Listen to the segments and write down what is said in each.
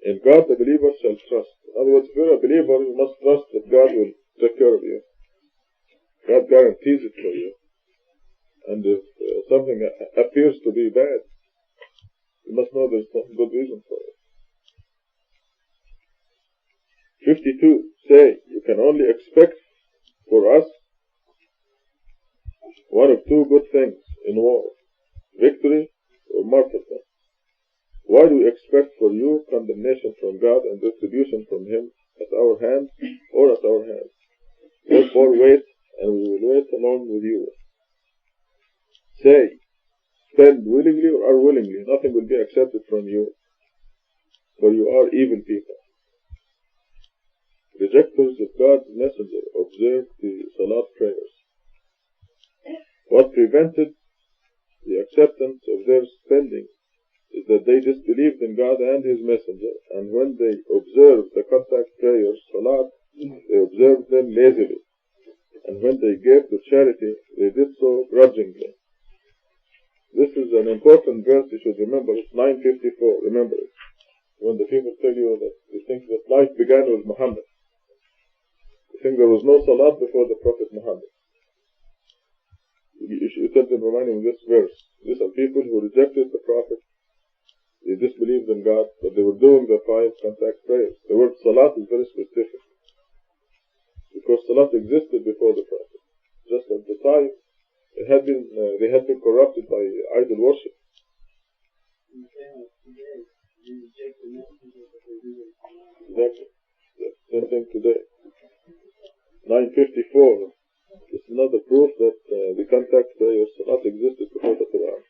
In God the believer shall trust. In other words, if you're a believer, you must trust that God will take care of you. God guarantees it for you. And if something appears to be bad, you must know there's some good reason for it. 52. Say, you can only expect for us one of two good things in war, victory or martyrdom. Why do we expect for you condemnation from God and retribution from Him at our hands or at our hands? Therefore wait, and we will wait along with you. Say, spend willingly or unwillingly, nothing will be accepted from you, for you are evil people. Rejectors of God's messenger observed the Salat prayers. What prevented the acceptance of their spending is that they disbelieved in God and His messenger, and when they observed the contact prayers, Salat, they observed them lazily, and when they gave to charity, they did so grudgingly. This is an important verse you should remember. It's 954, remember it. When the people tell you that they think that life began with Muhammad, they think there was no Salat before the Prophet Muhammad. You should tell them, remind them of this verse. These are people who rejected the Prophet. They disbelieved in God, but they were doing the 5 contact prayers. The word Salat is very specific, because Salat existed before the Prophet. Just at the time, they had been corrupted by idol worship. Exactly. Same thing today. 954. It's another proof that the contact prayers Salat existed before the Quran.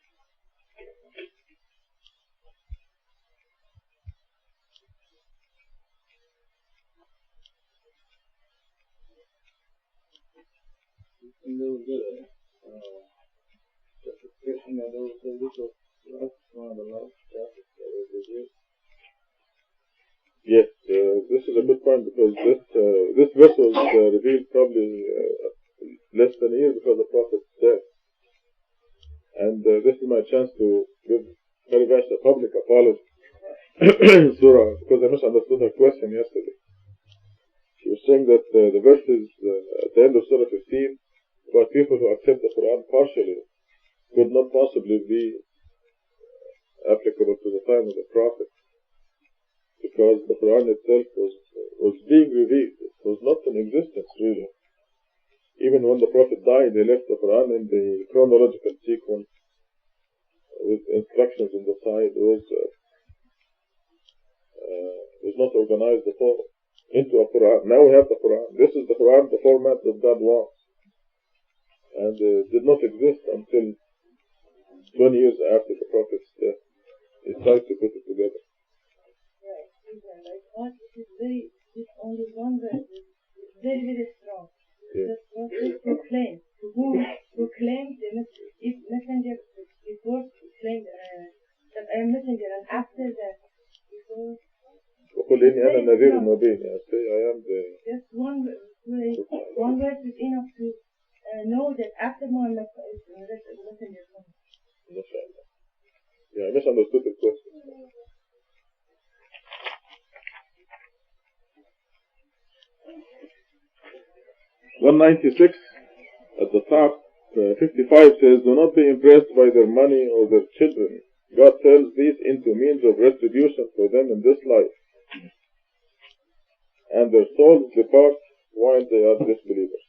Yes, this is a good point, because this verse was revealed probably less than a year before the Prophet's death. And this is my chance to give Mary Vash a public apology Surah, because I misunderstood her question yesterday. She was saying that the verses at the end of Surah 15 about people who accept the Quran partially could not possibly be applicable to the time of the Prophet, because the Quran itself was being revealed. It was not in existence really. Even when the Prophet died, they left the Quran in the chronological sequence with instructions on the side. It was not organized at all into a Quran. Now we have the Quran. This is the Quran, the format that God wants. And did not exist until 20 years after the Prophet's death. He tried to put it together. This only one verse is very, very strong. Yeah. That's what is proclaimed. To whom proclaimed the messenger before proclaimed that I am messenger, and after that, before. وقل إني أنا النذير المبين. I am the. Just one verse is enough to know that after Muhammad is the messenger comes. Yeah, I misunderstood the question. 196 at the top, 55 says, do not be impressed by their money or their children. God turns these into means of retribution for them in this life, and their souls depart while they are disbelievers.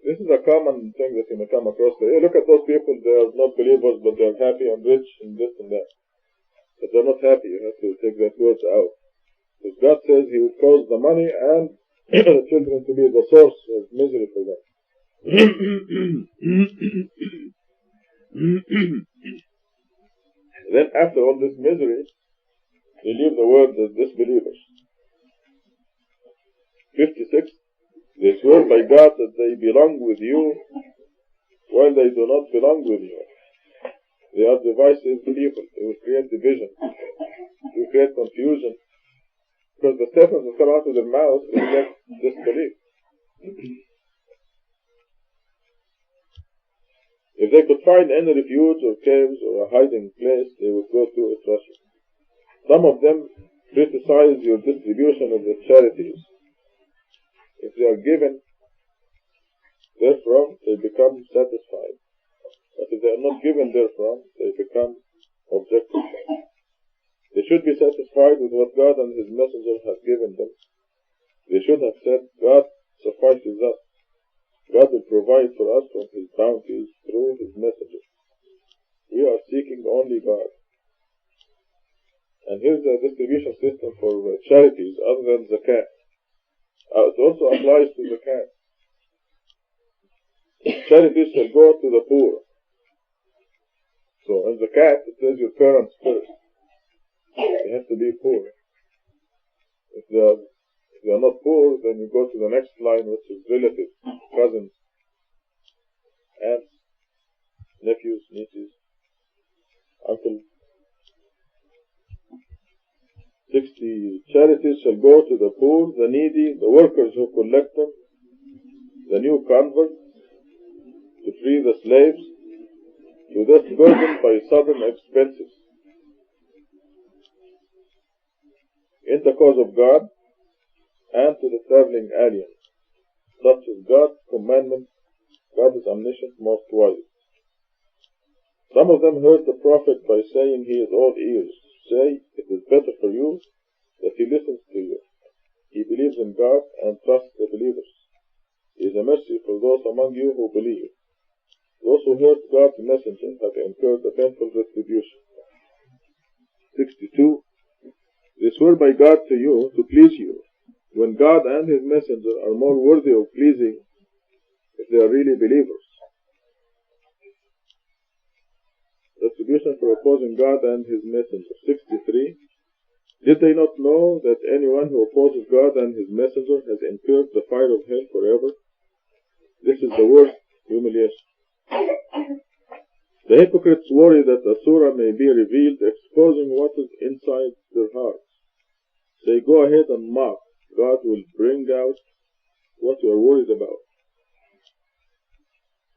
This is a common thing that you may come across. Hey, look at those people, they are not believers, but they are happy and rich and this and that. But they're not happy. You have to take that word out. Because God says He will cause the money and the children to be the source of misery for them. Then after all this misery, they leave the world as disbelievers. 56. They swear by God that they belong with you while they do not belong with you. They are divisive people. They will create division. They will create confusion. Because the statements that come out of their mouths reflect disbelief. If they could find any refuge or caves or a hiding place, they would go to it rushing. Some of them criticize your distribution of the charities. If they are given therefrom, they become satisfied. But if they are not given therefrom, they become objective. They should be satisfied with what God and His messenger have given them. They should have said, God suffices us. God will provide for us from His bounties through His messenger. We are seeking only God. And here's a distribution system for charities other than zakat. It also applies to zakat. Charities shall go to the poor. So in zakat, it says your parents first. They have to be poor. If they are not poor, then you go to the next line, which is relatives, cousins, aunts, nephews, nieces, uncles. 60 charities shall go to the poor, the needy, the workers who collect them, the new converts, to free the slaves, to those burdened by sudden expenses. In the cause of God, and to the traveling alien. Such is God's commandment. God is omniscient, most wise. Some of them heard the prophet by saying he is all ears. Say, it is better for you that he listens to you. He believes in God and trusts the believers. He is a mercy for those among you who believe. Those who heard God's messenger have incurred a painful retribution. 62. They swear by God to you to please you, when God and His messenger are more worthy of pleasing if they are really believers. Retribution for opposing God and His messenger. 63. Did they not know that anyone who opposes God and His messenger has incurred the fire of hell forever? This is the worst humiliation. The hypocrites worry that a surah may be revealed exposing what is inside their hearts. Say, go ahead and mock. God will bring out what you are worried about.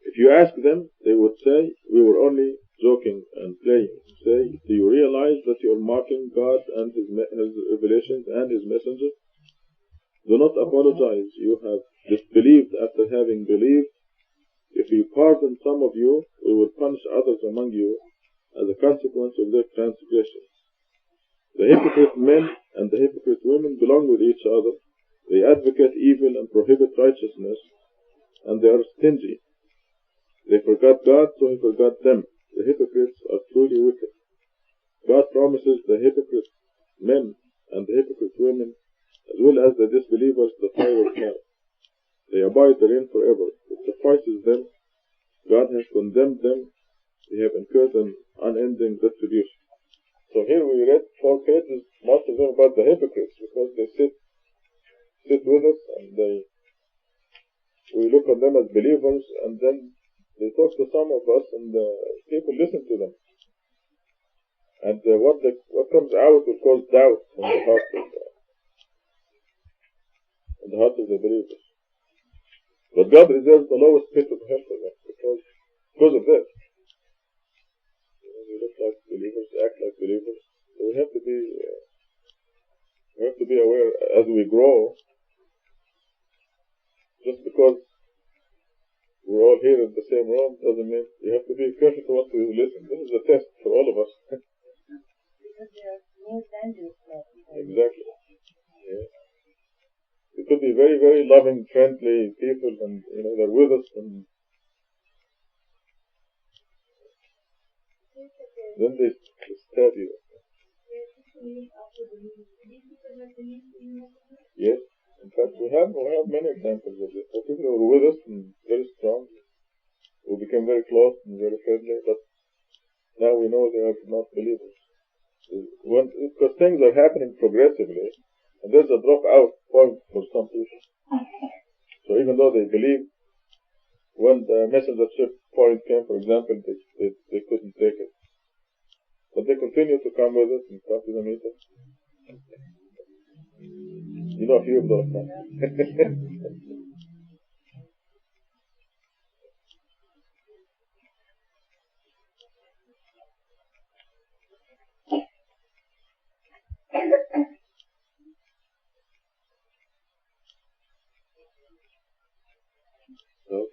If you ask them, they would say, we were only joking and playing. Say, do you realize that you are mocking God and His revelations and His messenger? Do not apologize. You have disbelieved after having believed. If we pardon some of you, we will punish others among you as a consequence of their transgressions. The hypocrite men and the hypocrite women belong with each other. They advocate evil and prohibit righteousness, and they are stingy. They forgot God, so He forgot them. The hypocrites are truly wicked. God promises the hypocrite men and the hypocrite women, as well as the disbelievers, the fire of hell. They abide therein forever. It suffices them. God has condemned them. They have incurred an unending retribution. So here we read 4 pages, most of them about the hypocrites, because they sit with us and we look on them as believers, and then they talk to some of us and people listen to them. And what comes out will cause doubt in the heart of the believers. But God reserves the lowest pit of hell for them because of that. We look like believers, act like believers. So we have to be aware as we grow. Just because we're all here in the same room doesn't mean you have to be careful to what you listen. This is a test for all of us. Because there are more dangerous people. Exactly. Yeah. It could be very, very loving, friendly people, and they're with us, and then they stab you. Yes. In fact, we have many examples of this. So people who were with us and very strong, who became very close and very friendly, but now we know they are not believers. Because things are happening progressively, and there's a dropout point for some people. So even though they believe, when the messengership point came, for example, they couldn't take it. But they continue to come with us and come to the meeting. You know a few of those now.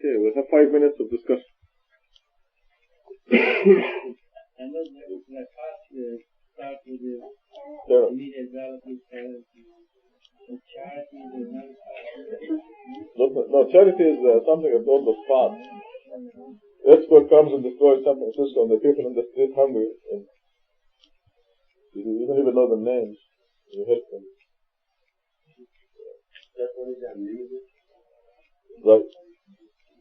Okay, we'll have 5 minutes of discussion. And then the class start with the immediate relatives, parents, and charity is another. No, charity is something that's on the spot. Expert comes and destroys San Francisco, and the people in the street hungry, and you don't even know the names. You help them. That one is unlimited. Right.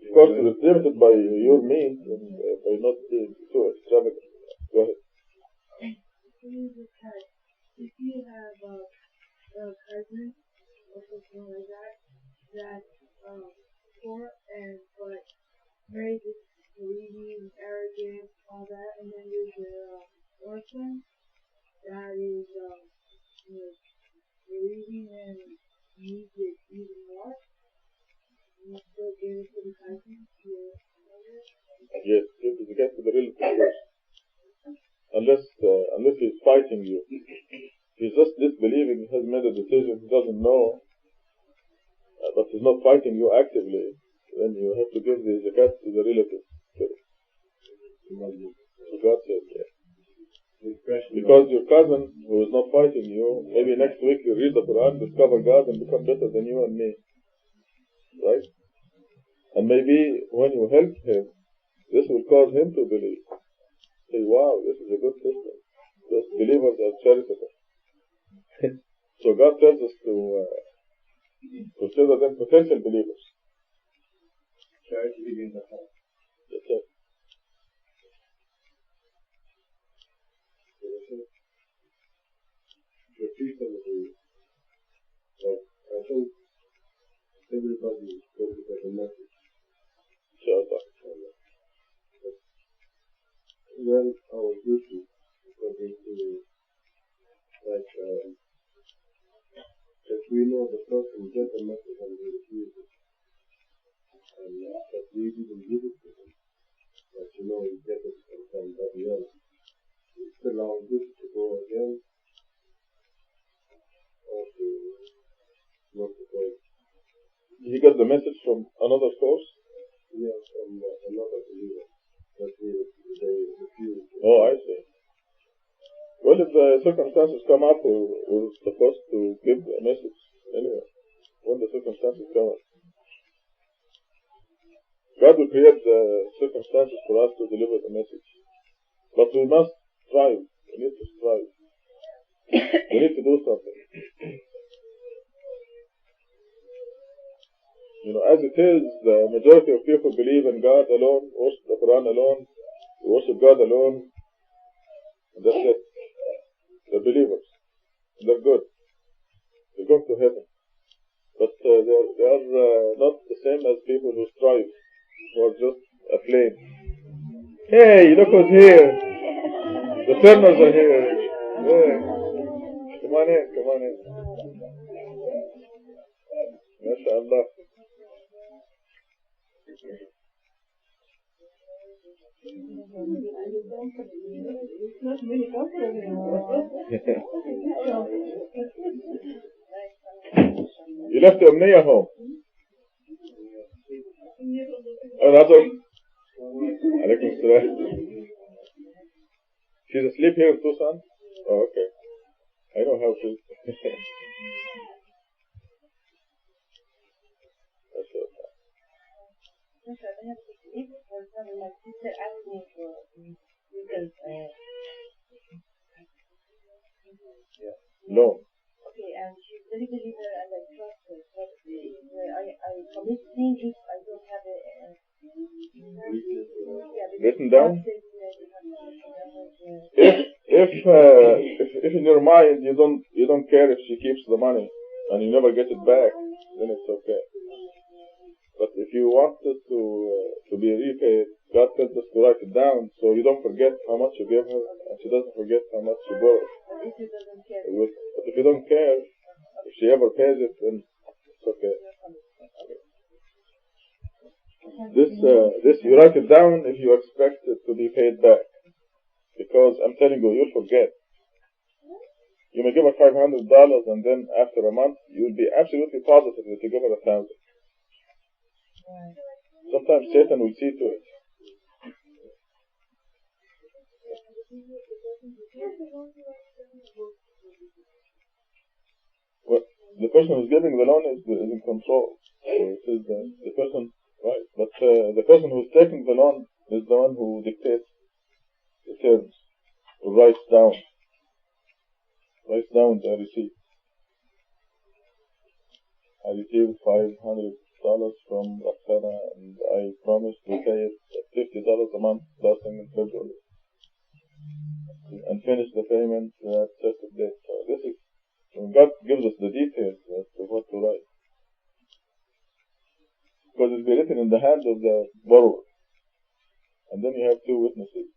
Of course, it's limited by your means and by not being too extravagant. Go ahead. If you have a cousin or something like that poor and but very just greedy, arrogant, all that, and then there's an orphan that is greedy and needs it even more. You still give it to the cousin to your mother? Yes, you get to the relative first. Unless he's fighting you. He's just disbelieving, he has made a decision, he doesn't know, but he's not fighting you actively, then you have to give the zakat to the relative first. God said, yeah. Because your cousin, who is not fighting you, maybe next week you read the Quran, discover God, and become better than you and me. Right? And maybe when you help him, this will cause him to believe. Say, wow, this is a good system. Those believers are charitable. So God tells us to consider them potential believers. Charity begins at home. That's it. The people who, like, I think everybody is going to get a message. Then our duty according to, like, if we know the person get the message and they refuse it, and that we didn't give it to them, but we get it from somebody else, it's still our duty to go again, or to not to go. He got the message from another source? Yeah, from another believer. That they refuse. Oh, I see. Well, if the circumstances come up, we're supposed to give a message anyway. When the circumstances come up. God will create the circumstances for us to deliver the message. But we must strive. We need to strive. We need to do something. As it is, the majority of people believe in God alone, worship the Quran alone, worship God alone, and that's it. They're believers. They're good. They're going to heaven. But they are not the same as people who strive, who are just aflame. Hey, look who's here. The Turners are here. Yeah. Come on in, come on in. MashaAllah. You left the Umniya home. Another. Alaikum salam. She's asleep here in Tucson? Oh, okay. I know how to. My sister asked me for because No. okay, and she's very believer and I trust her. But I commit sin if I don't have it. Written down? If in your mind you don't care if she keeps the money and you never get it back, then it's okay. But if you want it to be repaid, God tells us to write it down so you don't forget how much you gave her and she doesn't forget how much you borrowed. If she doesn't care. But if you don't care, if she ever pays it, then it's okay. This you write it down if you expect it to be paid back. Because I'm telling you, you'll forget. You may give her $500 and then after a month, you'll be absolutely positive that you give her 1,000. Sometimes Satan will see to it. Well, the person who's giving the loan is in control. So it is the person, right? But the person who's taking the loan is the one who dictates the terms, who writes down the receipt. I received $500 from Roxana, and I promised to pay it $50 a month starting in February, and finish the payment at certain date. So this is when God gives us the details as to what to write, because it'll be written in the hand of the borrower, and then you have two witnesses.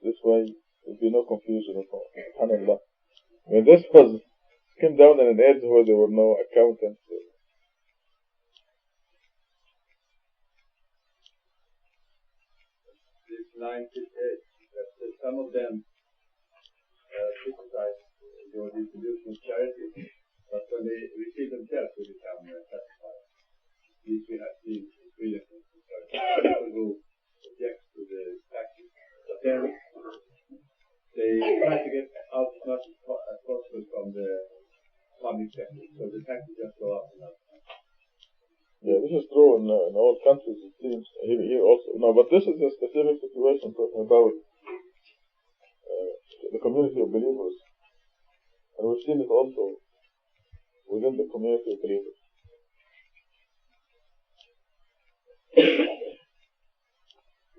This way, there'll be no confusion at all. SubhanAllah. When this came down in an age where there were no accountants. This 98, that some of them criticize your distribution of charity, but when they receive themselves, they become satisfied. This we have seen in Sweden, people who object to the taxes, but then they try to get out as much as possible from the public sector, so the taxes just go up and up. Yeah, this is true in all countries, it seems. Here also. No, but this is a specific situation talking about the community of believers. And we've seen it also within the community of believers.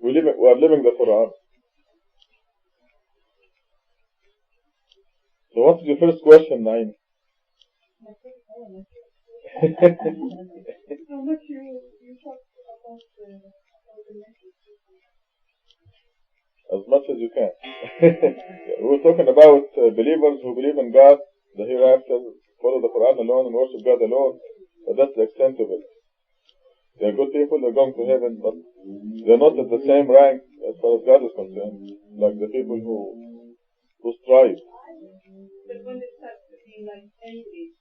We are living the Quran. So what is your first question, Naim? How much you talk about the message? As much as you can. We're talking about believers who believe in God, the hereafter, follow the Quran alone and worship God alone, but that's the extent of it. They're good people, they're going to heaven, but they're not at the same rank as far as God is concerned, like the people who strive. But when it starts to be like angry,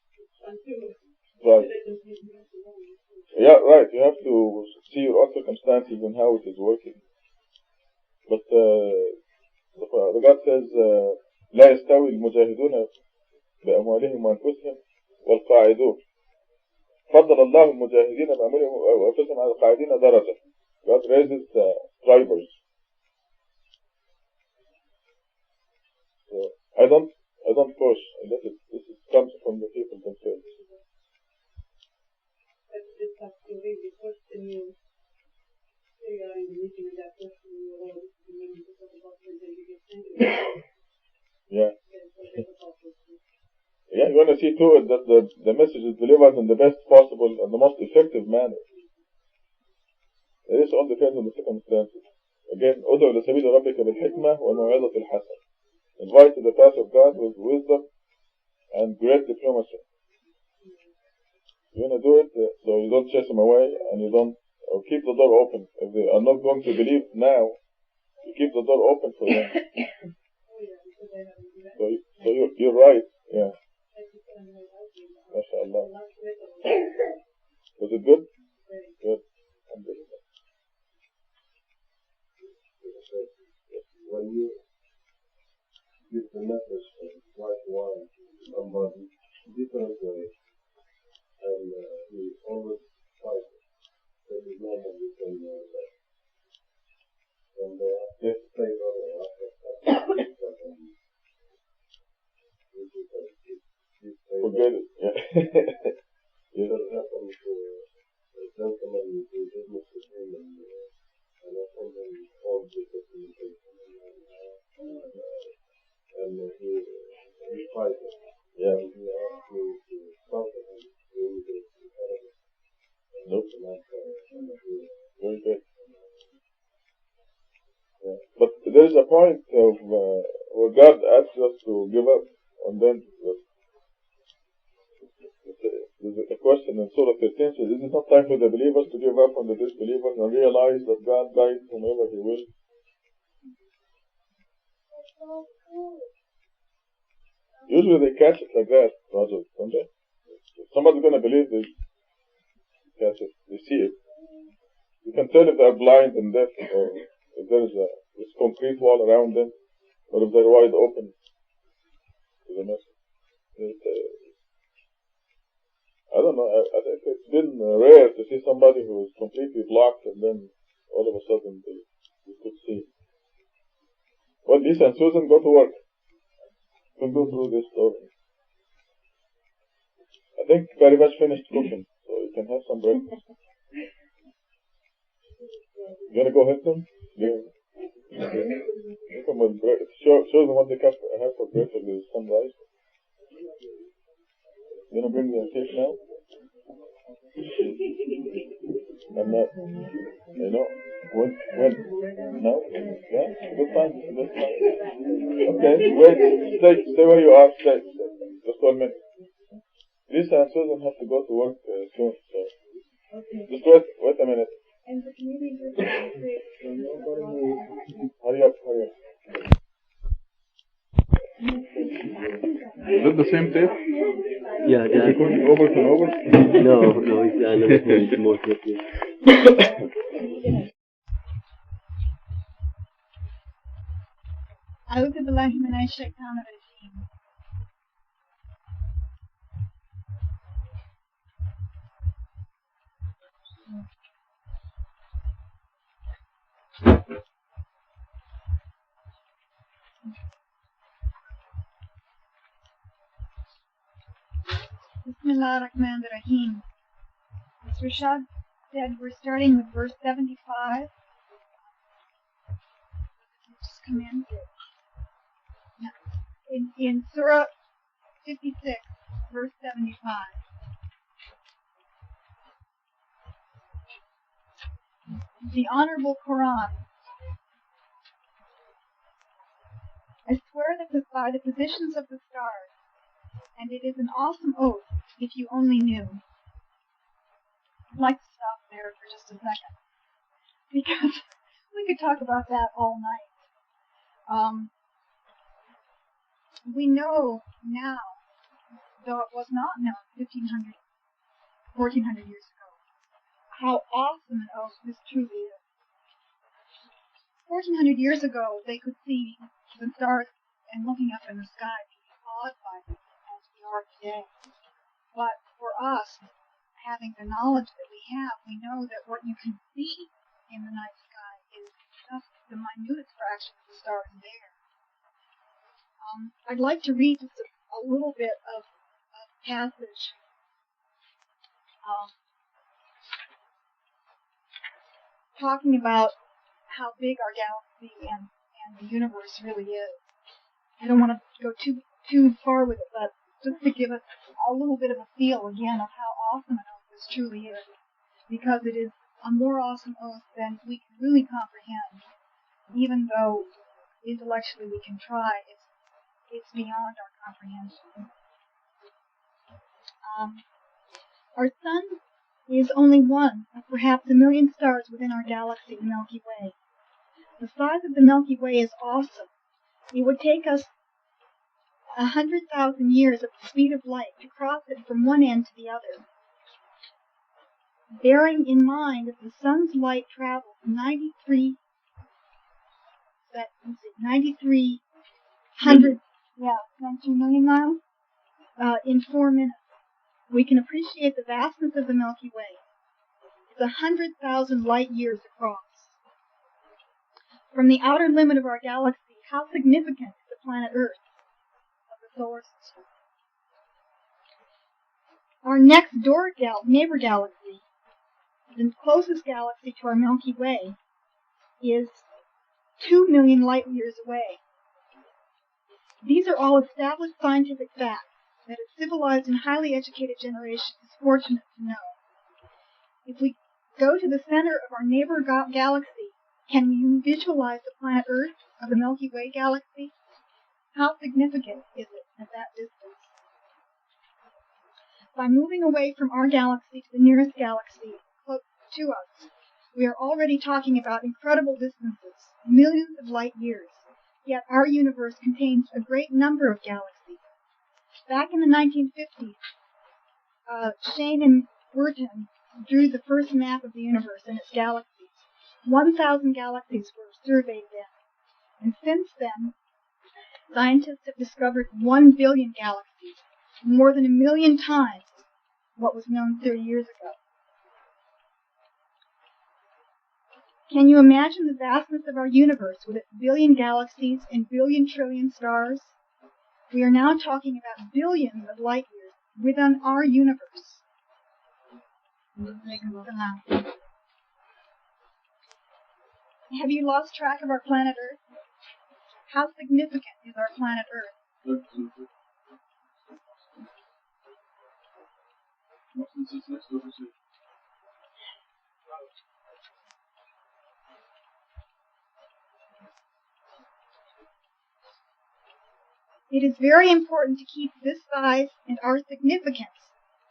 right. Yeah, right. You have to see your own circumstances and how it is working. But the God says, لا يستوي المجاهدون بأموالهم وأنفسهم والقاعدون. فضل الله المجاهدين بأموالهم وأنفسهم على القاعدين درجة. God raises strivers. So I don't push. I let it. This comes from the people themselves. It's up to really question you. Say you are in the meeting with that person or you talk about when you get angry. Yeah. Yeah, you want to see to it that the message is delivered in the best possible and the most effective manner. This all depends on the circumstances. Again, ادعو إلى سبيل ربك بالحكمة والموعظة الحسنة. Invite to the path of God with wisdom and great diplomacy. You want to do it so you don't chase them away and you don't, or keep the door open. If they are not going to believe now, you keep the door open for them. So you're right, yeah. MashaAllah. Was it good? Good. When you give the message like one to somebody different way, and he always fights it, then you normally can and yes, say forget it. Yeah. It happened to a gentleman who did business with him, and I told him all the documentation, and he fights it. Yeah. And he asked me to talk to him during the academy. Nope. Very good. Yeah. But there is a point of where God asks us to give up, and then there's a question in Surah 13 says, is it not time for the believers to give up on the disbelievers and realize that God guides whomever He will? Usually they catch it like that, Roger, don't they? If somebody's going to believe this, catch it, they see it. You can tell if they're blind and deaf, or if there's this concrete wall around them, or if they're wide open to the message. I don't know. I think it's been rare to see somebody who is completely blocked and then all of a sudden they could see. Well, Lisa and Susan, go to work. We'll go through this story. I think very much finished cooking, so you can have some breakfast. You gonna go help them? Yeah. Come with show them what they have for breakfast is some rice. You gonna bring the cake now? I'm not. I know. When? No? Yeah? Good time. Okay, wait. Stay where you are. Stay. Just 1 minute. Lisa and Susan have to go to work soon, so. Just wait a minute. And maybe just Hurry up. Is it the same tape? Yeah, Is it going over and over? No, it's another more clip. أعوذ بالله من الشيطان الرجيم. Bismillah ar-Rahman ar-Rahim. As Rashad said, we're starting with verse 75. Just come in. In Surah 56, verse 75. The Honorable Quran. I swear that by the positions of the stars, and it is an awesome oath if you only knew. I'd like to stop there for just a second, because we could talk about that all night. We know now, though it was not known 1400 years ago, how awesome an oath this truly is. 1400 years ago, they could see the stars and looking up in the sky, being awed by them as we are today. But for us, having the knowledge that we have, we know that what you can see in the night sky is just the minutest fraction of the stars there. I'd like to read just a little bit of a passage talking about how big our galaxy and the universe really is. I don't want to go too far with it, but just to give us a little bit of a feel again of how awesome an oath this truly is, because it is a more awesome oath than we can really comprehend, even though intellectually we can try. It's beyond our comprehension. Our sun is only one of perhaps a million stars within our galaxy, the Milky Way. The size of the Milky Way is awesome. It would take us 100,000 years at the speed of light to cross it from one end to the other. Bearing in mind that the sun's light travels 93 million miles in 4 minutes, we can appreciate the vastness of the Milky Way. It's 100,000 light years across. From the outer limit of our galaxy, how significant is the planet Earth of the solar system? Our next door neighbor galaxy, the closest galaxy to our Milky Way, is 2 million light years away. These are all established scientific facts that a civilized and highly educated generation is fortunate to know. If we go to the center of our neighbor galaxy, can we visualize the planet Earth of the Milky Way galaxy? How significant is it at that distance? By moving away from our galaxy to the nearest galaxy close to us, we are already talking about incredible distances, millions of light years. Yet our universe contains a great number of galaxies. Back in the 1950s, Shane and Burton drew the first map of the universe and its galaxies. 1,000 galaxies were surveyed then. And since then, scientists have discovered 1 billion galaxies, more than 1 million times what was known 30 years ago. Can you imagine the vastness of our universe with its billion galaxies and billion trillion stars? We are now talking about billions of light years within our universe. Have you lost track of our planet Earth? How significant is our planet Earth? It is very important to keep this size and our significance,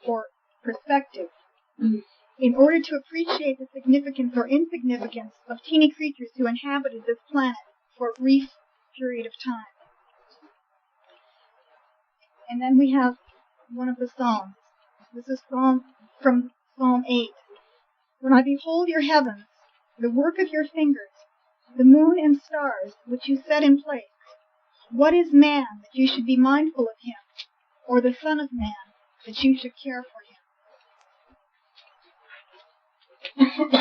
or perspective, in order to appreciate the significance or insignificance of teeny creatures who inhabited this planet for a brief period of time. And then we have one of the Psalms. This is from Psalm 8. When I behold your heavens, the work of your fingers, the moon and stars which you set in place, what is man that you should be mindful of him, or the Son of Man that you should care for him?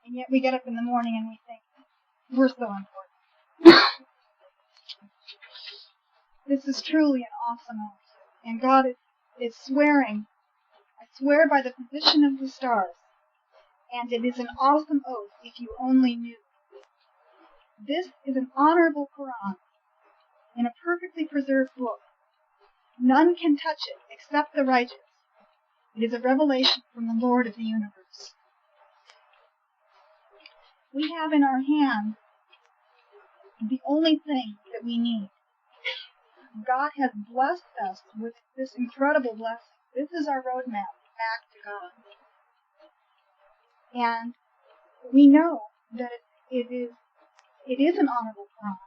And yet we get up in the morning and we think, we're so important. This is truly an awesome oath. And God is swearing, I swear by the position of the stars, and it is an awesome oath if you only knew. This is an honorable Quran in a perfectly preserved book. None can touch it except the righteous. It is a revelation from the Lord of the universe. We have in our hands the only thing that we need. God has blessed us with this incredible blessing. This is our roadmap back to God. And we know that it is an honorable Quran,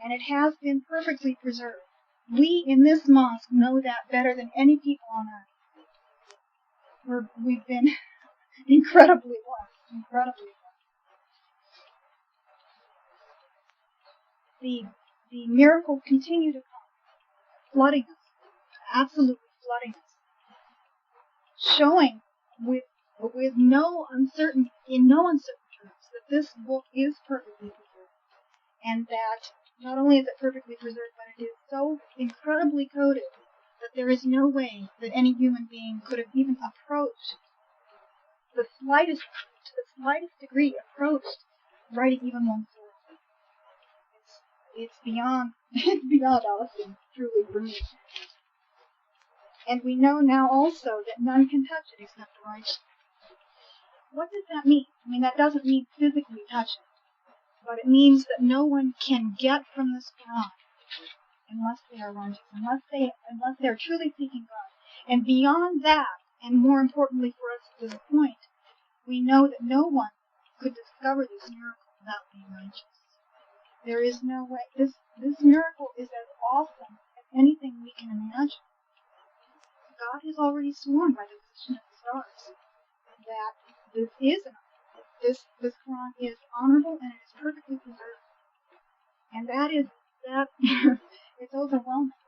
and it has been perfectly preserved. We in this mosque know that better than any people on earth. We've been incredibly blessed, incredibly blessed. The miracles continue to come, flooding us, absolutely flooding us, showing with no uncertainty, in no uncertain terms, that this book is perfectly preserved, and that not only is it perfectly preserved, but it is so incredibly coded that there is no way that any human being could have even approached to the slightest degree approached writing even one word. It's beyond awesome, truly, for me. And we know now also that none can touch it except the righteous. What does that mean? I mean, that doesn't mean physically touch it, but it means that no one can get from this Quran unless they are righteous, unless they are truly seeking God. And beyond that, and more importantly for us at this point, we know that no one could discover this miracle without being righteous. There is no way. This miracle is as awesome as anything we can imagine. God has already sworn by the position of the stars that this Quran is honorable and it is perfectly preserved. And it's overwhelming.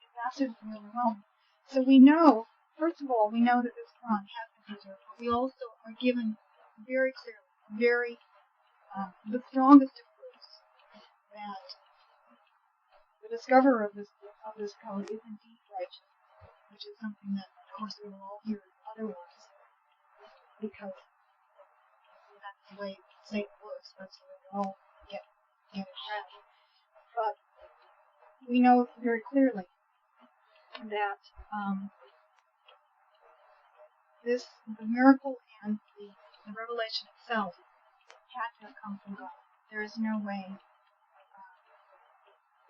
It's absolutely overwhelming. So we know, first of all, we know that this Quran has been preserved, but we also are given very clearly, the strongest of proofs that the discoverer of this code is indeed righteous, which is something that, of course, we will all hear otherwise, because that's the way Satan works. That's the way we all get it right. But we know very clearly that the miracle and the revelation itself had to have come from God. There is no way.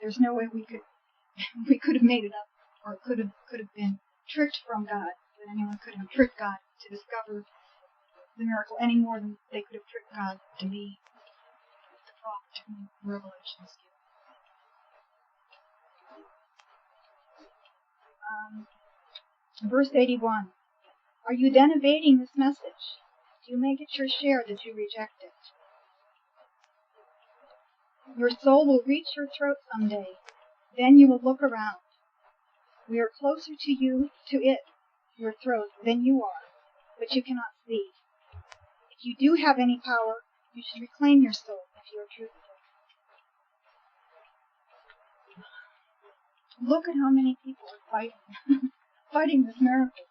There's no way we could have made it up, or could have been tricked from God. That anyone could have tricked God to discover the miracle any more than they could have tricked God to be the prophet whom revelation is given. Verse 81. Are you then evading this message? Do you make it your share that you reject it? Your soul will reach your throat someday. Then you will look around. We are closer to you, to it, your throat, than you are, but you cannot see. If you do have any power, you should reclaim your soul if you are truthful. Look at how many people are fighting, fighting this miracle.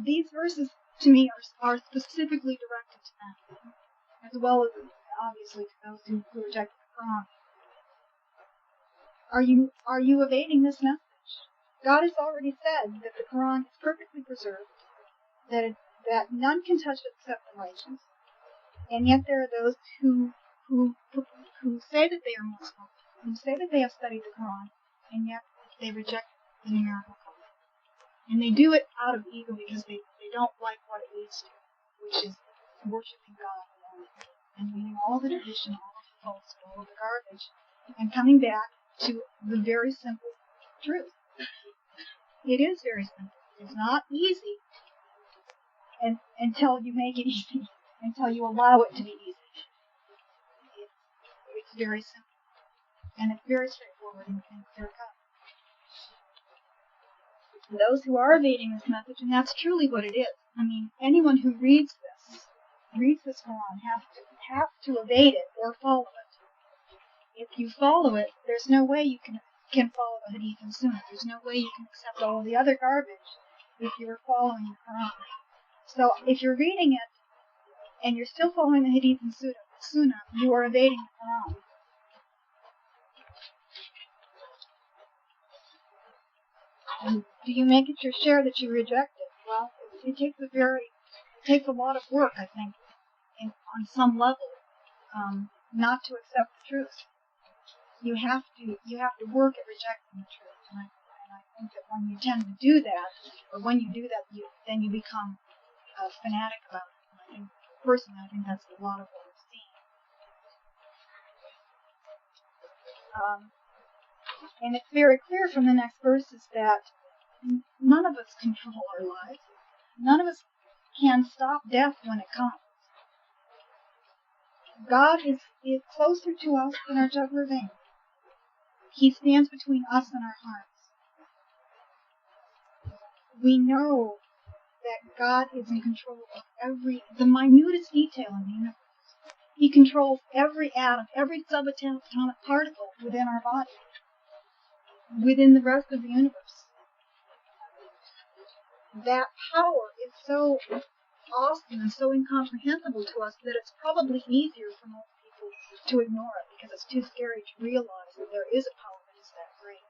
These verses, to me, are specifically directed to them, as well as, obviously, to those who reject the Quran. Are you evading this message? God has already said that the Quran is perfectly preserved, that none can touch it except the righteous, and yet there are those who say that they are Muslim, who say that they have studied the Quran, and yet they reject the numerical code. And they do it out of ego because they don't like what it leads to, which is worshiping God alone, and leaving all the tradition, all of the false, all of the garbage, and coming back to the very simple truth. It is very simple. It's not easy until you make it easy, until you allow it to be easy. It's very simple. And it's very straightforward and clear cut. Those who are evading this message, and that's truly what it is. I mean, anyone who reads this Quran, have to evade it or follow it. If you follow it, there's no way you can follow the Hadith and Sunnah. There's no way you can accept all of the other garbage if you're following the Quran. So if you're reading it and you're still following the Hadith and Sunnah, you are evading the Quran. And do you make it your share that you reject it? Well, it takes a lot of work, I think, on some level, not to accept the truth. You have to work at rejecting the truth, and I think that when you tend to do that, or when you do that, then you become a fanatic about it. And I think, personally, that's a lot of what we've seen. And it's very clear from the next verses that none of us control our lives. None of us can stop death when it comes. God is closer to us than our jugular vein. He stands between us and our hearts. We know that God is in control of the minutest detail in the universe. He controls every atom, every subatomic particle within our body, within the rest of the universe. That power is so awesome and so incomprehensible to us that it's probably easier for most people to ignore it because it's too scary to realize that there is a power that is that great.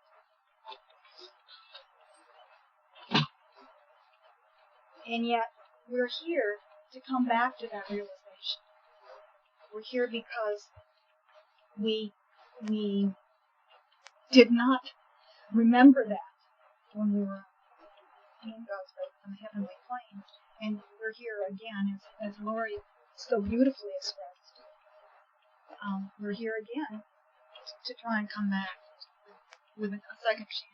And yet, we're here to come back to that realization. We're here because we did not remember that when we were in God's presence on the heavenly plane. And we're here again, as Lori so beautifully expressed. We're here again to try and come back with a second chance.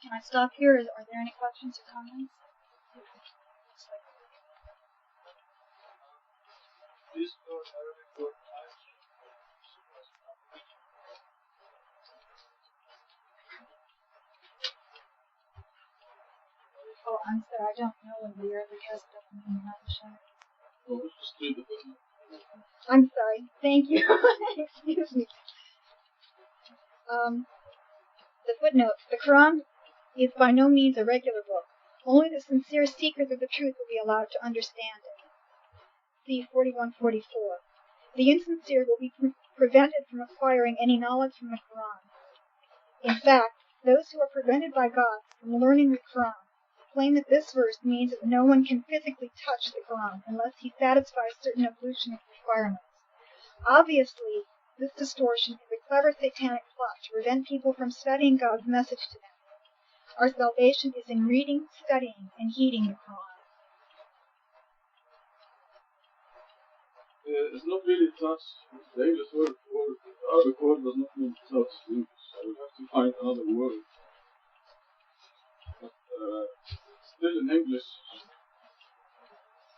Can I stop here? Are there any questions or comments? Oh, I'm sorry, I don't know when the Arabic has doesn't mean not sure. I'm sorry, thank you. Excuse me. The footnote. The Quran is by no means a regular book. Only the sincere seekers of the truth will be allowed to understand it. See 4144. The insincere will be prevented from acquiring any knowledge from the Quran. In fact, those who are prevented by God from learning the Quran claim that this verse means that no one can physically touch the Quran unless he satisfies certain ablution requirements. Obviously, this distortion is a clever satanic plot to prevent people from studying God's message to them. Our salvation is in reading, studying, and heeding the Quran. It's not really touch. The English word for the Arabic word does not mean touch. So we have to find another word. still in English,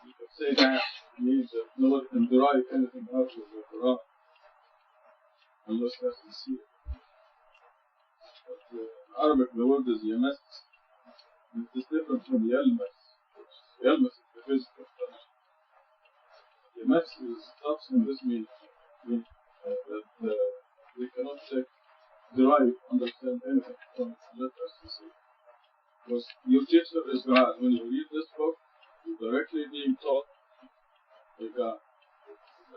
you could say that means that nobody can derive anything out of the Quran unless that's sincere. But in Arabic, the word is yamas. It is different from yalmas. Yalmas is the physical touch. Yamas is touch, and this means that they cannot derive, understand anything from its letters, you see. Because your teacher is God. When you read this book, you're directly being taught by God.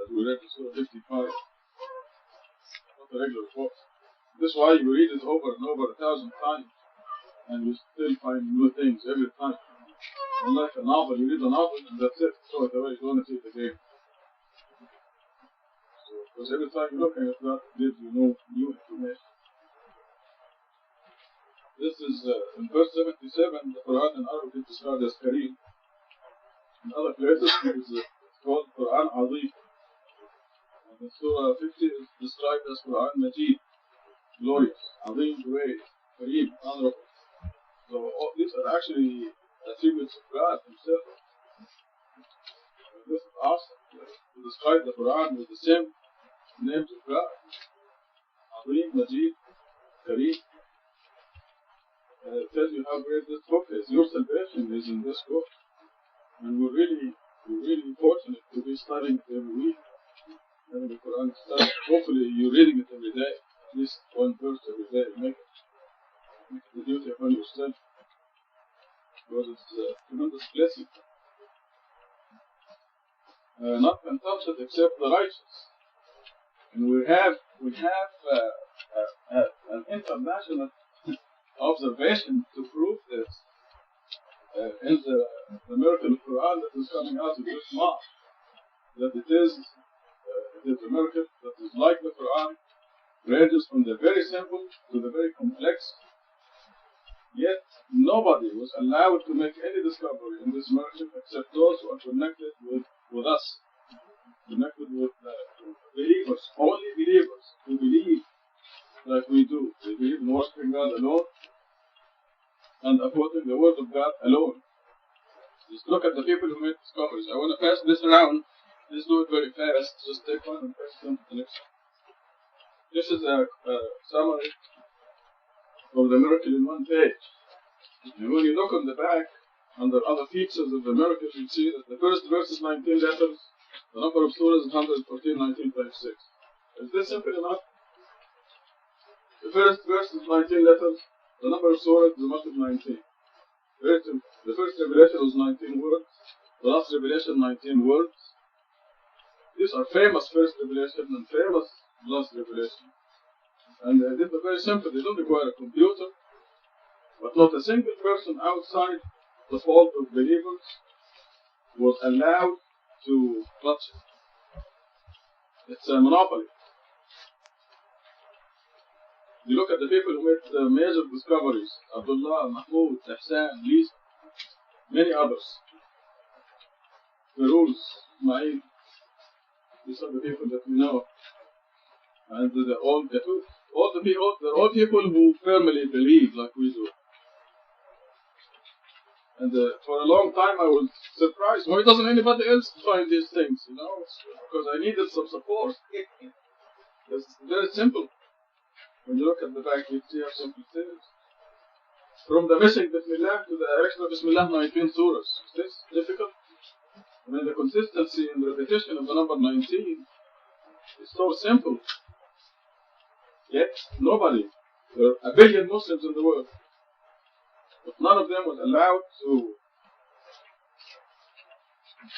As we read in Surah 55, not a regular book. This is why you read it over and over 1,000 times, and you still find new things every time. Unlike a novel, you read a novel and that's it, throw it away, you don't see it again. So, because every time you look at it, God gives you new information. This is in verse 77, the Quran in Arabic is described as Kareem. In other places, it's called Quran Azim. And in Surah 50, it's described as Quran Majid, glorious, Azim, great, Kareem, honorable. So all these are actually attributes of God Himself. And this is awesome. To describe the Quran with the same names of God: Azim, Majid, Kareem. It tells you how great this book is. Your salvation is in this book. And we're really fortunate to be studying it every week. And the Quran study. Hopefully you're reading it every day, at least one verse every day. Make it the duty upon yourself. Because it's a tremendous blessing. None can touch it except the righteous. And we have an international observation to prove this in the miracle of Quran that is coming out of this month. That it is a miracle that is like the Quran, ranges from the very simple to the very complex. Yet nobody was allowed to make any discovery in this miracle except those who are connected with us, connected with believers, only believers who believe like we do. They believe in worshiping God alone and upholding the word of God alone. Just look at the people who made discoveries. I want to pass this around. Let's do it very fast. Just take one and pass it on to the next one. This is a summary of the miracle in one page. And when you look on the back, under other features of the miracle, you see that the first verse is 19 letters. The number of surahs is 114, 19 times 6. Is this simple enough? The first verse is 19 letters. The number of surahs is a multiple of 19. Very simple. The first revelation was 19 words. The last revelation, 19 words. These are famous first revelation and famous last revelation. And these are very simple. They don't require a computer. But not a single person outside the fold of believers was allowed to touch it. It's a monopoly. You look at the people who made major discoveries: Abdullah, Mahmoud, Ihsan, Lisa, many others. Firuz, Ismail. These are the people that we know. And they're all people who firmly believe like we do. And for a long time I was surprised. Why doesn't anybody else find these things? Because I needed some support. It's very simple. When you look at the back, you see how simple it is. From the missing Bismillah to the extra Bismillah, 19 surahs. Is this difficult? I mean, the consistency and the repetition of the number 19 is so simple. Yet, nobody, there are a billion Muslims in the world, but none of them was allowed to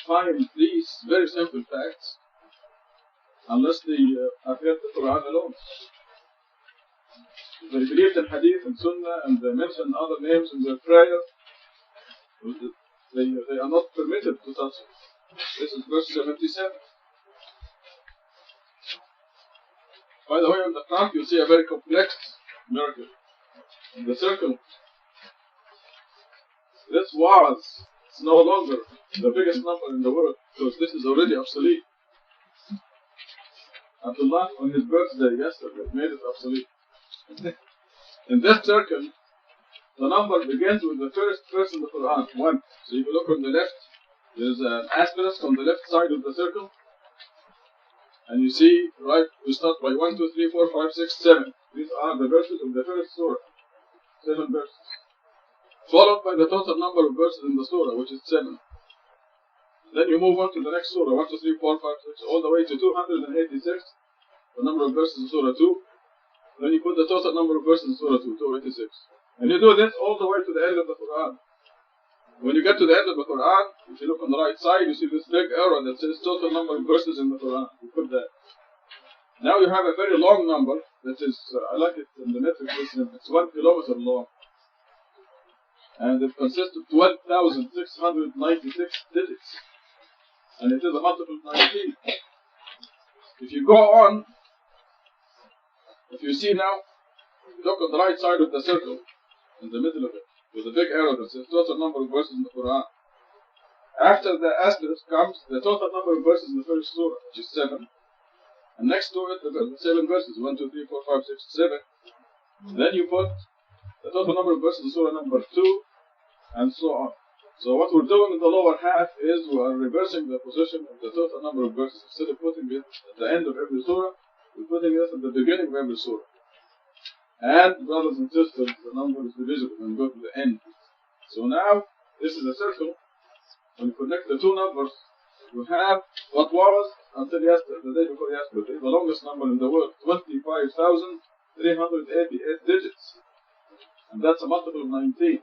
find these very simple facts unless they have heard the Quran alone. They believed in Hadith and Sunnah and they mentioned other names in their prayer. They are not permitted to touch it. This is verse 77. By the way, on the front you see a very complex miracle. In the circle, this was no longer the biggest number in the world because this is already obsolete. Abdullah, on his birthday yesterday, made it obsolete. In this circle, the number begins with the first verse in the Quran, 1. So if you look on the left, there's an asterisk on the left side of the circle. And you see, right, we start by 1, 2, 3, 4, 5, 6, 7. These are the verses of the first surah. 7 verses. Followed by the total number of verses in the surah, which is 7. Then you move on to the next surah, 1, 2, 3, 4, 5, 6, all the way to 286, the number of verses in surah 2. Then you put the total number of verses in surah 2, 286. And you do this all the way to the end of the Quran. When you get to the end of the Quran, if you look on the right side, you see this big arrow that says total number of verses in the Quran. You put that. Now you have a very long number that is, I like it in the metric system, it's 1 kilometer long. And it consists of 12,696 digits. And it is a multiple of 19. If you go on, if you see now, look on the right side of the circle, in the middle of it, with a big arrow that says total number of verses in the Quran. After the asterisk comes the total number of verses in the first surah, which is 7. And next to it, the 7 verses, 1, 2, 3, 4, 5, 6, 7. Then you put the total number of verses in surah number 2, and so on. So what we're doing in the lower half is we are reversing the position of the total number of verses. Instead of putting it at the end of every surah, we're putting it at the beginning of every surah. And, brothers and sisters, the number is divisible when we go to the end. So now, this is a circle. When you connect the two numbers, you have what was, until yesterday, the day before yesterday, the longest number in the world, 25,388 digits. And that's a multiple of 19.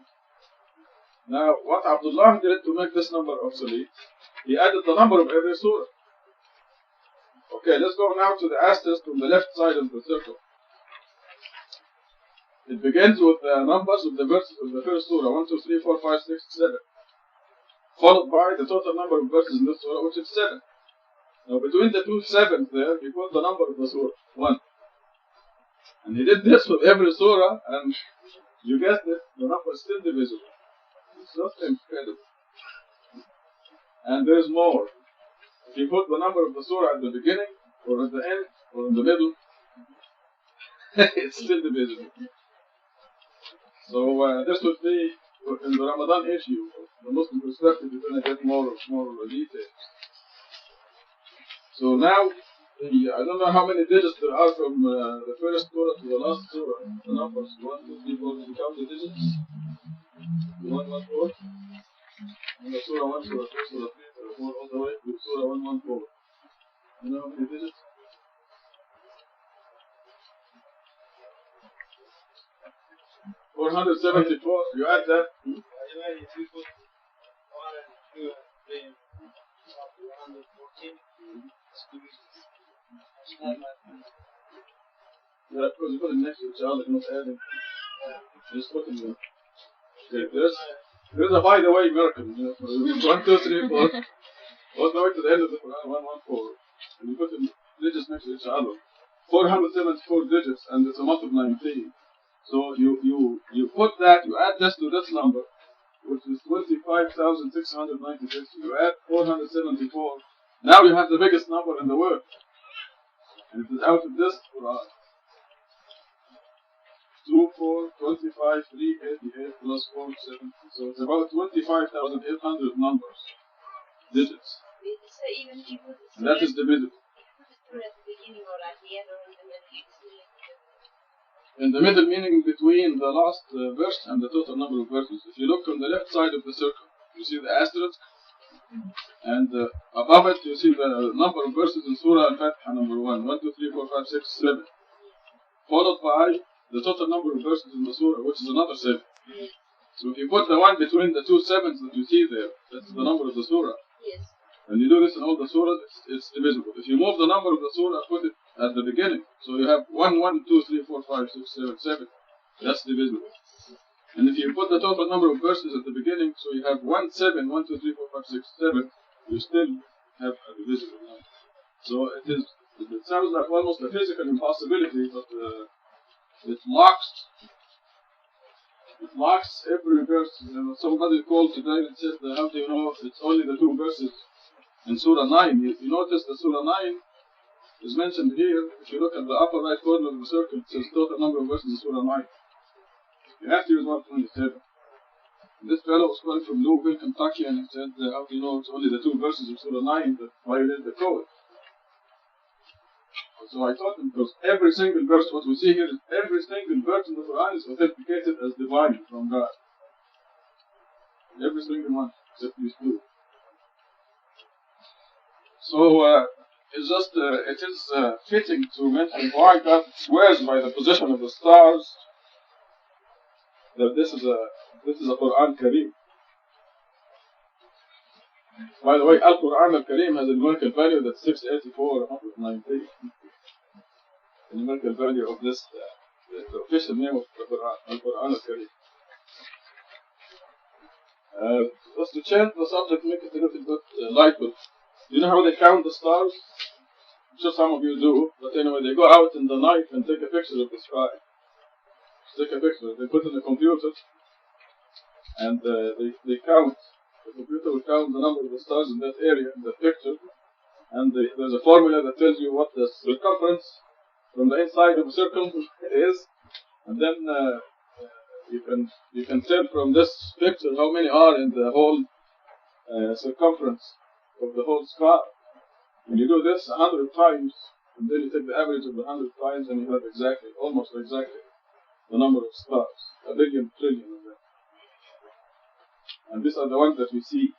Now, what Abdullah did to make this number obsolete, he added the number of every surah. Okay, let's go now to the asterisk on the left side of the circle. It begins with the numbers of the verses of the first surah, 1, 2, 3, 4, 5, 6, 7. Followed by the total number of verses in this surah, which is 7. Now between the two sevens there, he put the number of the surah, 1. And he did this with every surah, and you guessed it, the number is still divisible. It's not incredible. And there's more. If you put the number of the surah at the beginning, or at the end, or in the middle, it's still divisible. So this would be, in the Ramadan issue, the Muslim perspective, you're going to get more details. So now, I don't know how many digits there are from the first surah to the last surah. The numbers, 1, 2, 3, 4, you count the digits? 1, 1, 4. And the surah 1, surah 2, surah 3, surah 4, all the way to surah 1, 1, 4. You know how many digits? 474. You add that. Yeah, because you put it next to each other, not adding. Just put them there. Okay, there's a by the way miracle. You know, 1, 2, 3, 4. All the way to the end of the Quran, 1, 1, 4. And you put the digits next to each other. 474 digits, and it's a multiple of 19. So you put that, you add this to this number, which is 25,696. You add 474. Now you have the biggest number in the world. And it is out of this Quran. 2, 4, 25, 388 plus 4, 7. So it's about 25,800 numbers, digits. And that is divisible. In the middle, meaning between the last verse and the total number of verses. If you look on the left side of the circle, you see the asterisk, and above it you see the number of verses in Surah Al-Fatiha number 1, 1, 2, 3, 4, 5, 6, 7, followed by the total number of verses in the Surah, which is another 7. So if you put the one between the two sevens that you see there, that's the number of the Surah. Yes. When you do this in all the surahs, it's divisible. If you move the number of the surah, put it at the beginning. So you have 1, 1, 2, 3, 4, 5, 6, 7, 7. That's divisible. And if you put the total number of verses at the beginning, so you have 1, 7, 1, 2, 3, 4, 5, 6, 7, you still have a divisible number. So it sounds like almost a physical impossibility, but it locks every verse. Somebody called today and said, how do you know it's only the 2 verses in Surah 9? You notice that Surah 9 is mentioned here. If you look at the upper right corner of the circle, it says total number of verses in Surah 9. You have to use 127. This fellow was calling from Louisville, Kentucky, and he said, how do you know it's only the 2 verses of Surah 9 that violate the code? So I taught him, because every single verse, what we see here is every single verse in the Quran is authenticated as divine from God. Every single one, except these 2. So it is fitting to mention why God swears by the position of the stars that this is a Quran Kareem. By the way, Al-Quran Al-Kareem has a numerical value that's 684 or 190. The numerical value of this, the official name of the Quran, Al-Quran Al-Kareem. Just to change the subject, make it a little bit light, but you know how they count the stars? I'm sure some of you do, but anyway, they go out in the night and take a picture of the sky. Take a picture, they put it in the computer, and they count. The computer will count the number of the stars in that area, in that picture, and there's a formula that tells you what the circumference from the inside of a circle is, and then you can tell from this picture how many are in the whole circumference of the whole sky. When you do this 100 times, and then you take the average of the 100 times, and you have exactly, almost exactly, the number of stars, 1 billion trillion of them. And these are the ones that we see.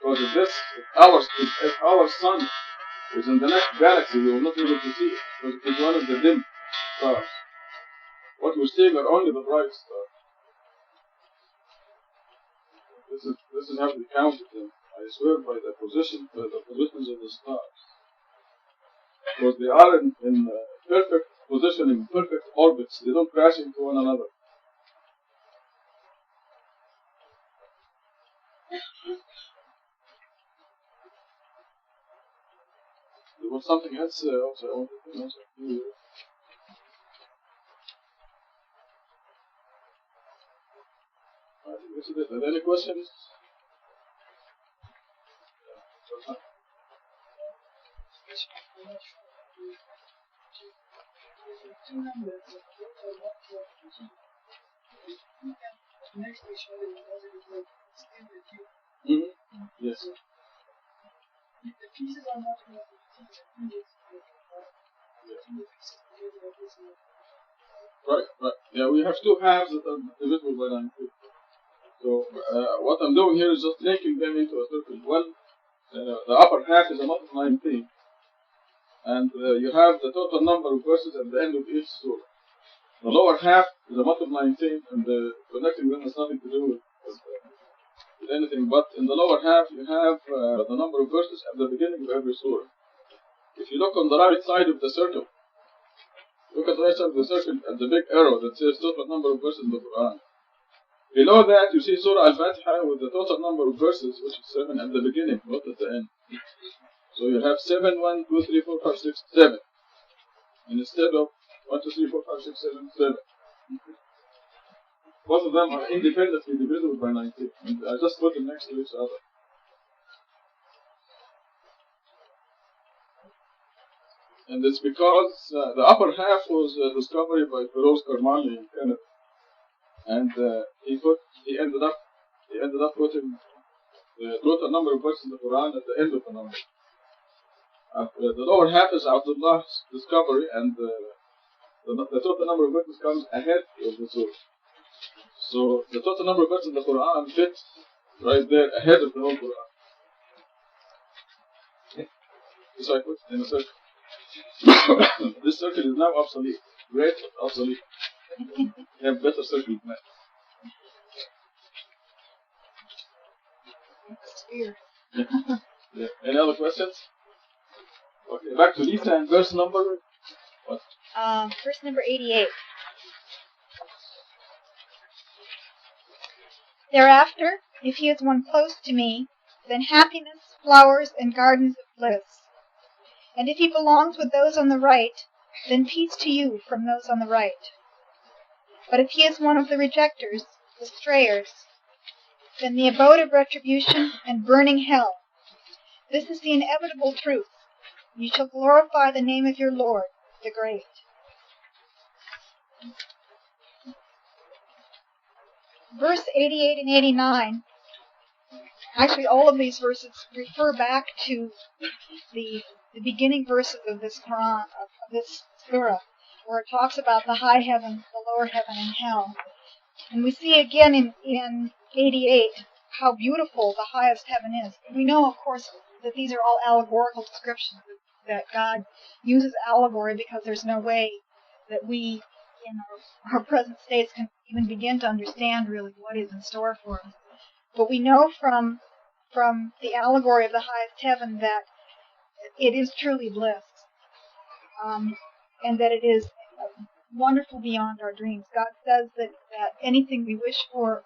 Because if our sun is in the next galaxy, we will not be able to see it, because it is one of the dim stars. What we're seeing are only the bright stars. This is how we counted them. I swear by the positions of the stars. Because they are in perfect position, in perfect orbits. They don't crash into one another. There was something else also I wanted to mention to you. I think this is it. Are there any questions? Yes. The pieces are not enough. Right. Yeah, we have 2 halves that are divisible by 9. So what I'm doing here is just linking them into a circle. One, the upper half is a multiple of 19, and you have the total number of verses at the end of each surah. The lower half is a multiple of 19, and the connecting them has nothing to do with anything. But in the lower half, you have the number of verses at the beginning of every surah. If you look on the right side of the circle, look at the right side of the circle at the big arrow that says total number of verses in the Quran. Below that, you see Surah Al-Fatiha with the total number of verses, which is 7 at the beginning, not at the end. So you have 7, 1, 2, 3, 4, 5, 6, 7. And instead of 1, 2, 3, 4, 5, 6, 7, 7. Both of them are independently divisible by 19. And I just put them next to each other. And it's because the upper half was a discovery by Feroz Karmani in Canada. And he ended up putting the total number of verses in the Quran at the end of the number. The lower half is Abdullah's discovery, and the total number of verses comes ahead of the surah. So the total number of verses in the Quran fits right there ahead of the whole Quran. This I put in a circle. This circle is now obsolete. Great, but obsolete. You have better circles than that. That's weird. Yeah. Any other questions? Okay, back to Lisa and verse number what? Verse number 88. Thereafter, if he is one close to me, then happiness, flowers, and gardens of bliss. And if he belongs with those on the right, then peace to you from those on the right. But if he is one of the rejectors, the strayers, then the abode of retribution and burning hell. This is the inevitable truth. You shall glorify the name of your Lord, the Great. verse 88 and 89, actually all of these verses refer back to the beginning verses of this Quran, of this surah, where it talks about the high heaven, the lower heaven, and hell. And we see again in 88 how beautiful the highest heaven is. We know, of course, that these are all allegorical descriptions, that God uses allegory because there's no way that we, in our present states, can even begin to understand really what is in store for us. But we know from the allegory of the highest heaven that it is truly bliss, and that it is wonderful beyond our dreams. God says that anything we wish for,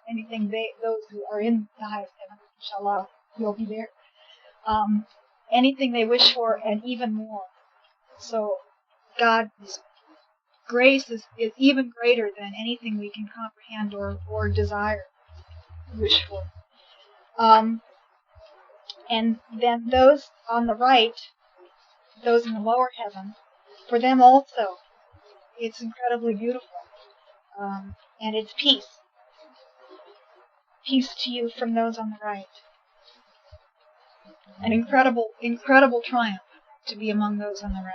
those who are in the highest heaven, inshallah, will be there. Anything they wish for, and even more. So God's grace is even greater than anything we can comprehend or desire, wish for. And then those on the right, those in the lower heaven, for them also, it's incredibly beautiful. And it's peace. Peace to you from those on the right. An incredible, incredible triumph to be among those on the right.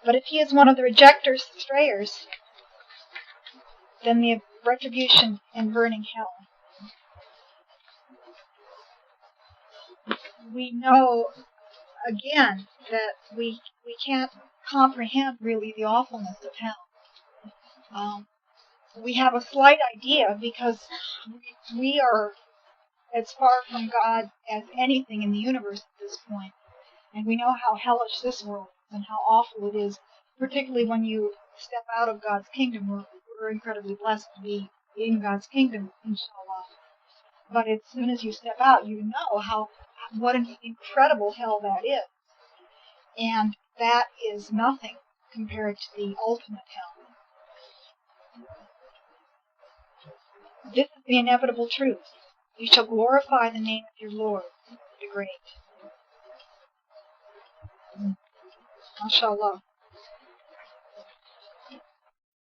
But if he is one of the rejectors, the strayers, then the retribution and burning hell. We know, again, that we can't comprehend really the awfulness of hell. We have a slight idea because we are as far from God as anything in the universe at this point. And we know how hellish this world is and how awful it is, particularly when you step out of God's kingdom. We're incredibly blessed to be in God's kingdom, inshallah. But as soon as you step out, you know what an incredible hell that is. And that is nothing compared to the ultimate hell. This is the inevitable truth. You shall glorify the name of your Lord, the Great. MashaAllah.